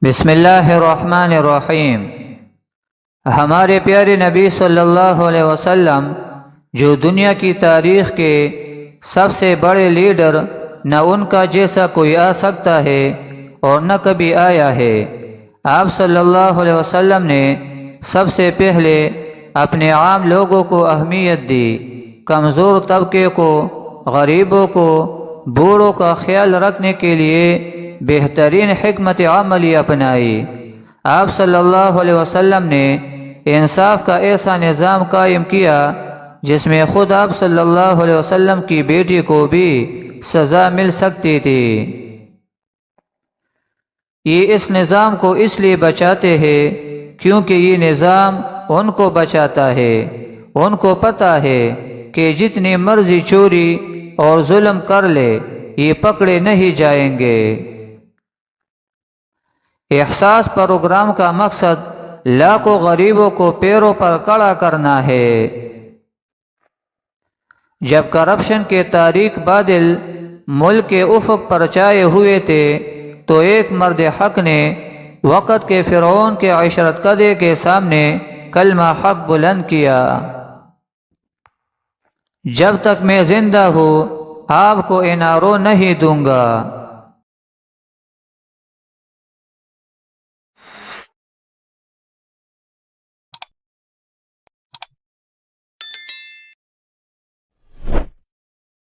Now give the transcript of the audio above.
بسم اللہ الرحمن الرحیم۔ ہمارے پیارے نبی صلی اللہ علیہ وسلم جو دنیا کی تاریخ کے سب سے بڑے لیڈر، نہ ان کا جیسا کوئی آ سکتا ہے اور نہ کبھی آیا ہے۔ آپ صلی اللہ علیہ وسلم نے سب سے پہلے اپنے عام لوگوں کو اہمیت دی، کمزور طبقے کو، غریبوں کو، بوڑھوں کا خیال رکھنے کے لیے بہترین حکمت عملی اپنائی۔ آپ صلی اللہ علیہ وسلم نے انصاف کا ایسا نظام قائم کیا جس میں خود آپ صلی اللہ علیہ وسلم کی بیٹی کو بھی سزا مل سکتی تھی۔ یہ اس نظام کو اس لیے بچاتے ہیں کیونکہ یہ نظام ان کو بچاتا ہے۔ ان کو پتہ ہے کہ جتنی مرضی چوری اور ظلم کر لے یہ پکڑے نہیں جائیں گے۔ احساس پروگرام کا مقصد لاکھوں غریبوں کو پیروں پر کھڑا کرنا ہے۔ جب کرپشن کے تاریک بادل ملک کے افق پر چھائے ہوئے تھے تو ایک مرد حق نے وقت کے فرعون کے عشرت قدے کے سامنے کلمہ حق بلند کیا: جب تک میں زندہ ہوں آپ کو انارو نہیں دوں گا۔